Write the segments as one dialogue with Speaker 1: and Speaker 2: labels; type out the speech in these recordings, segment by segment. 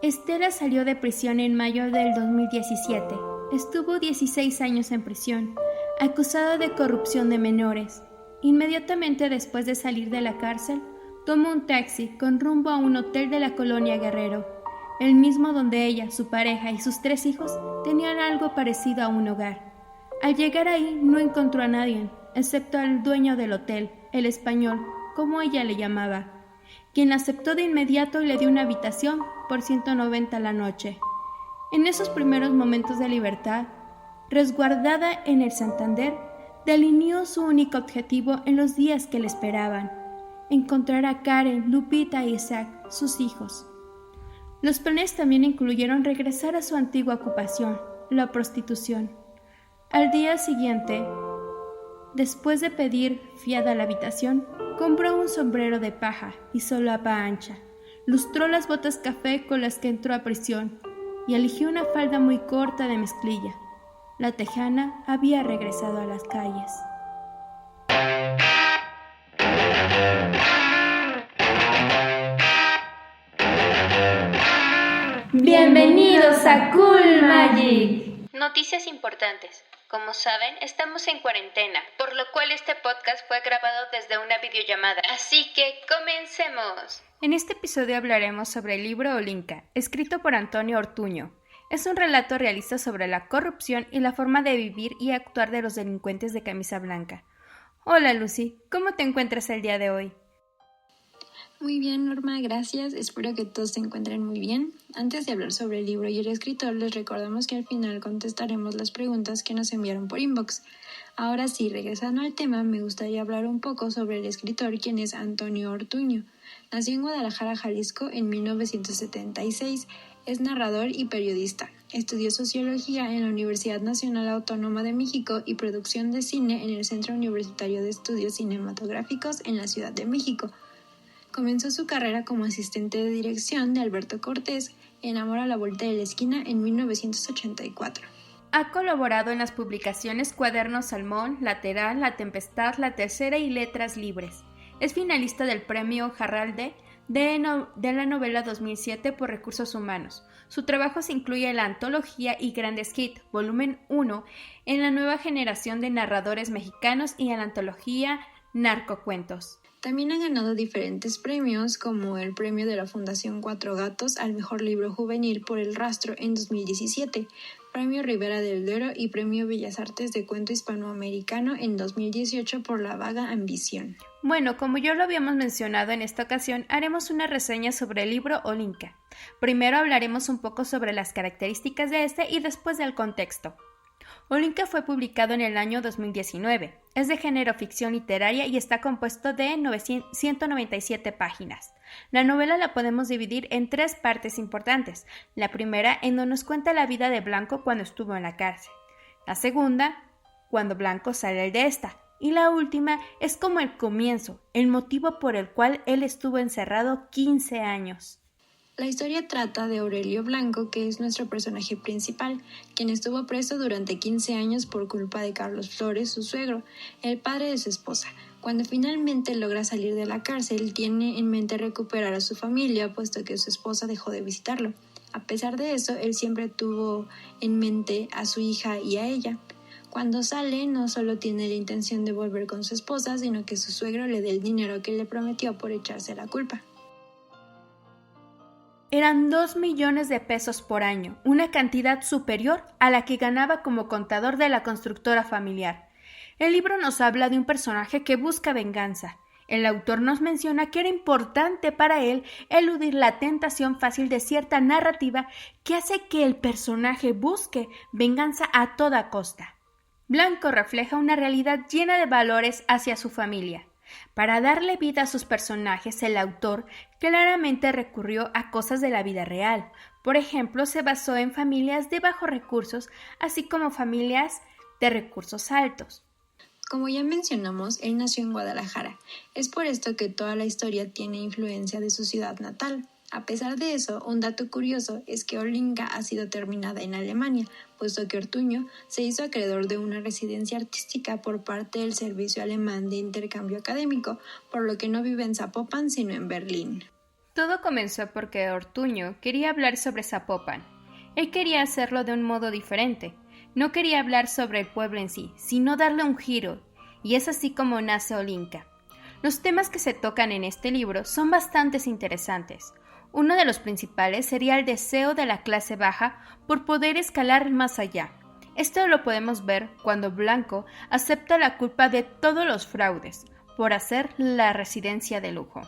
Speaker 1: Estela salió de prisión en mayo del 2017. Estuvo 16 años en prisión, acusada de corrupción de menores. Inmediatamente después de salir de la cárcel, tomó un taxi con rumbo a un hotel de la colonia Guerrero, el mismo donde ella, su pareja y sus 3 hijos tenían algo parecido a un hogar. Al llegar ahí no encontró a nadie, excepto al dueño del hotel, el español, como ella le llamaba, quien la aceptó de inmediato y le dio una habitación por 190 la noche. En esos primeros momentos de libertad, resguardada en el Santander, delineó su único objetivo en los días que le esperaban: encontrar a Karen, Lupita e Isaac, sus hijos. Los planes también incluyeron regresar a su antigua ocupación, la prostitución. Al día siguiente, después de pedir fiada la habitación, compró un sombrero de paja y solapa ancha, lustró las botas café con las que entró a prisión y eligió una falda muy corta de mezclilla. La tejana había regresado a las calles.
Speaker 2: Bienvenidos a Cool Magic.
Speaker 1: Noticias importantes. Como saben, estamos en cuarentena, por lo cual este podcast fue grabado desde una videollamada. Así que comencemos. En este episodio hablaremos sobre el libro Olinka, escrito por Antonio Ortuño. Es un relato realista sobre la corrupción y la forma de vivir y actuar de los delincuentes de camisa blanca. Hola Lucy, ¿cómo te encuentras el día de hoy?
Speaker 3: Muy bien, Norma, gracias. Espero que todos se encuentren muy bien. Antes de hablar sobre el libro y el escritor, les recordamos que al final contestaremos las preguntas que nos enviaron por inbox. Ahora sí, regresando al tema, me gustaría hablar un poco sobre el escritor, quien es Antonio Ortuño. Nació en Guadalajara, Jalisco, en 1976. Es narrador y periodista. Estudió Sociología en la Universidad Nacional Autónoma de México y Producción de Cine en el Centro Universitario de Estudios Cinematográficos en la Ciudad de México. Comenzó su carrera como asistente de dirección de Alberto Cortés en Amor a la vuelta de la esquina en 1984.
Speaker 1: Ha colaborado en las publicaciones Cuadernos Salmón, Lateral, La Tempestad, La Tercera y Letras Libres. Es finalista del Premio Jarralde de la novela 2007 por Recursos Humanos. Su trabajo se incluye en la antología y Grandes Hits, volumen 1, en la nueva generación de narradores mexicanos y en la antología Narcocuentos.
Speaker 3: También ha ganado diferentes premios, como el premio de la Fundación Cuatro Gatos al mejor libro juvenil por El Rastro en 2017, premio Ribera del Duero y premio Bellas Artes de Cuento Hispanoamericano en 2018 por La Vaga Ambición.
Speaker 1: Bueno, como ya lo habíamos mencionado en esta ocasión, haremos una reseña sobre el libro Olinka. Primero hablaremos un poco sobre las características de este y después del contexto. Olinka fue publicado en el año 2019. Es de género ficción literaria y está compuesto de 197 páginas. La novela la podemos dividir en 3 partes importantes. La primera, en donde nos cuenta la vida de Blanco cuando estuvo en la cárcel. La segunda, cuando Blanco sale de esta. Y la última es como el comienzo, el motivo por el cual él estuvo encerrado 15 años.
Speaker 3: La historia trata de Aurelio Blanco, que es nuestro personaje principal, quien estuvo preso durante 15 años por culpa de Carlos Flores, su suegro, el padre de su esposa. Cuando finalmente logra salir de la cárcel, tiene en mente recuperar a su familia, puesto que su esposa dejó de visitarlo. A pesar de eso, él siempre tuvo en mente a su hija y a ella. Cuando sale, no solo tiene la intención de volver con su esposa, sino que su suegro le dé el dinero que le prometió por echarse la culpa.
Speaker 1: Eran 2 millones de pesos por año, una cantidad superior a la que ganaba como contador de la constructora familiar. El libro nos habla de un personaje que busca venganza. El autor nos menciona que era importante para él eludir la tentación fácil de cierta narrativa que hace que el personaje busque venganza a toda costa. Blanco refleja una realidad llena de valores hacia su familia. Para darle vida a sus personajes, el autor claramente recurrió a cosas de la vida real. Por ejemplo, se basó en familias de bajos recursos, así como familias de recursos altos.
Speaker 3: Como ya mencionamos, él nació en Guadalajara. Es por esto que toda la historia tiene influencia de su ciudad natal. A pesar de eso, un dato curioso es que Olinka ha sido terminada en Alemania, puesto que Ortuño se hizo acreedor de una residencia artística por parte del Servicio Alemán de Intercambio Académico, por lo que no vive en Zapopan, sino en Berlín.
Speaker 1: Todo comenzó porque Ortuño quería hablar sobre Zapopan. Él quería hacerlo de un modo diferente. No quería hablar sobre el pueblo en sí, sino darle un giro, y es así como nace Olinka. Los temas que se tocan en este libro son bastante interesantes. Uno de los principales sería el deseo de la clase baja por poder escalar más allá. Esto lo podemos ver cuando Blanco acepta la culpa de todos los fraudes por hacer la residencia de lujo.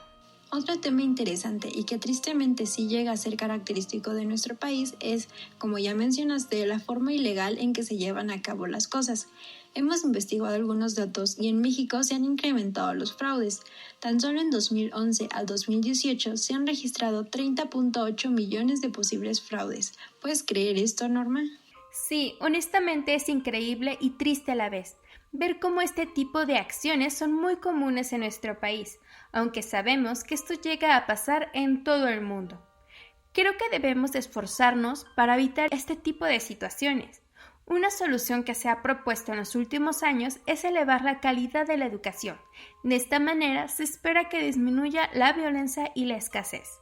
Speaker 3: Otro tema interesante y que tristemente sí llega a ser característico de nuestro país es, como ya mencionaste, la forma ilegal en que se llevan a cabo las cosas. Hemos investigado algunos datos y en México se han incrementado los fraudes. Tan solo en 2011 al 2018 se han registrado 30.8 millones de posibles fraudes. ¿Puedes creer esto, Norma?
Speaker 1: Sí, honestamente es increíble y triste a la vez ver cómo este tipo de acciones son muy comunes en nuestro país, aunque sabemos que esto llega a pasar en todo el mundo. Creo que debemos esforzarnos para evitar este tipo de situaciones. Una solución que se ha propuesto en los últimos años es elevar la calidad de la educación. De esta manera se espera que disminuya la violencia y la escasez.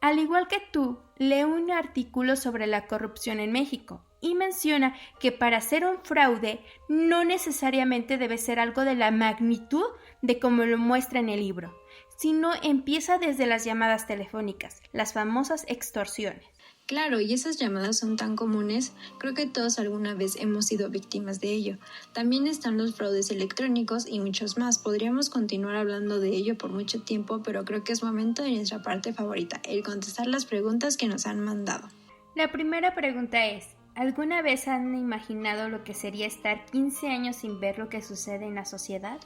Speaker 1: Al igual que tú, lee un artículo sobre la corrupción en México y menciona que para hacer un fraude no necesariamente debe ser algo de la magnitud de como lo muestra en el libro, sino empieza desde las llamadas telefónicas, las famosas extorsiones.
Speaker 3: Claro, y esas llamadas son tan comunes, creo que todos alguna vez hemos sido víctimas de ello. También están los fraudes electrónicos y muchos más. Podríamos continuar hablando de ello por mucho tiempo, pero creo que es momento de nuestra parte favorita, el contestar las preguntas que nos han mandado.
Speaker 1: La primera pregunta es, ¿alguna vez han imaginado lo que sería estar 15 años sin ver lo que sucede en la sociedad?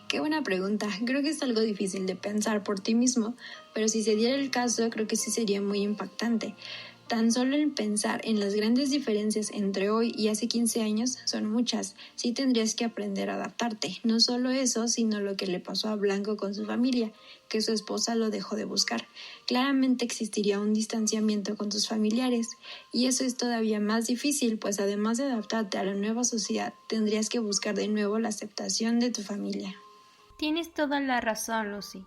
Speaker 3: Qué buena pregunta. Creo que es algo difícil de pensar por ti mismo, pero si se diera el caso, creo que sí sería muy impactante. Tan solo el pensar en las grandes diferencias entre hoy y hace 15 años son muchas. Sí tendrías que aprender a adaptarte. No solo eso, sino lo que le pasó a Blanco con su familia, que su esposa lo dejó de buscar. Claramente existiría un distanciamiento con tus familiares, y eso es todavía más difícil, pues además de adaptarte a la nueva sociedad, tendrías que buscar de nuevo la aceptación de tu familia.
Speaker 1: Tienes toda la razón, Lucy.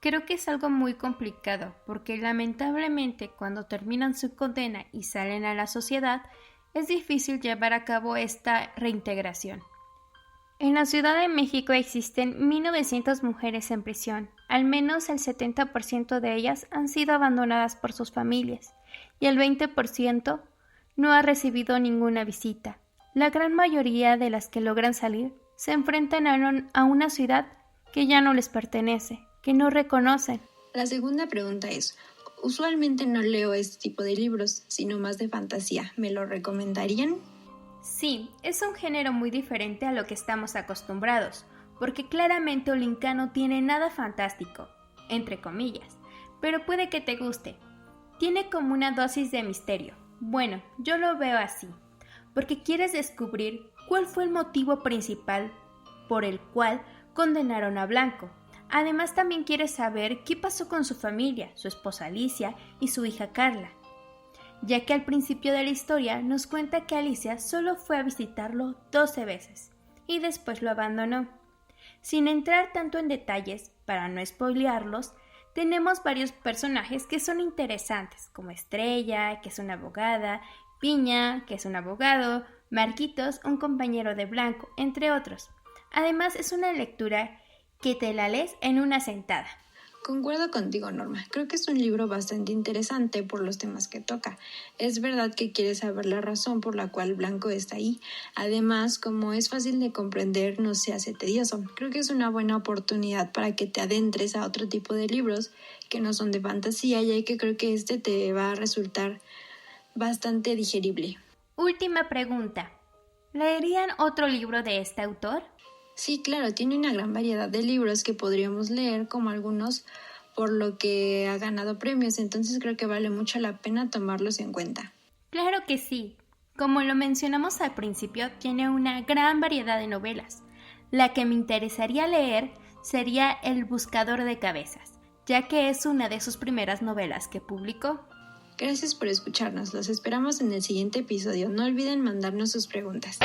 Speaker 1: Creo que es algo muy complicado porque lamentablemente cuando terminan su condena y salen a la sociedad es difícil llevar a cabo esta reintegración. En la Ciudad de México existen 1.900 mujeres en prisión. Al menos el 70% de ellas han sido abandonadas por sus familias y el 20% no ha recibido ninguna visita. La gran mayoría de las que logran salir se enfrentan a una ciudad que ya no les pertenece, que no reconocen.
Speaker 3: La segunda pregunta es, usualmente no leo este tipo de libros, sino más de fantasía. ¿Me lo recomendarían?
Speaker 1: Sí, es un género muy diferente a lo que estamos acostumbrados, porque claramente Olinka no tiene nada fantástico, entre comillas, pero puede que te guste. Tiene como una dosis de misterio. Bueno, yo lo veo así, porque quieres descubrir cuál fue el motivo principal por el cual condenaron a Blanco. Además, también quieres saber qué pasó con su familia, su esposa Alicia y su hija Carla, ya que al principio de la historia nos cuenta que Alicia solo fue a visitarlo 12 veces y después lo abandonó. Sin entrar tanto en detalles, para no spoilearlos, tenemos varios personajes que son interesantes, como Estrella, que es una abogada, Piña, que es un abogado, Marquitos, un compañero de Blanco, entre otros. Además, es una lectura que te la lees en una sentada.
Speaker 3: Concuerdo contigo, Norma. Creo que es un libro bastante interesante por los temas que toca. Es verdad que quieres saber la razón por la cual Blanco está ahí. Además, como es fácil de comprender, no se hace tedioso. Creo que es una buena oportunidad para que te adentres a otro tipo de libros que no son de fantasía, ya que creo que este te va a resultar bastante digerible.
Speaker 1: Última pregunta. ¿Leerían otro libro de este autor?
Speaker 3: Sí, claro, tiene una gran variedad de libros que podríamos leer, como algunos por lo que ha ganado premios, entonces creo que vale mucho la pena tomarlos en cuenta.
Speaker 1: Claro que sí. Como lo mencionamos al principio, tiene una gran variedad de novelas. La que me interesaría leer sería El buscador de cabezas, ya que es una de sus primeras novelas que publicó.
Speaker 3: Gracias por escucharnos, los esperamos en el siguiente episodio. No olviden mandarnos sus preguntas.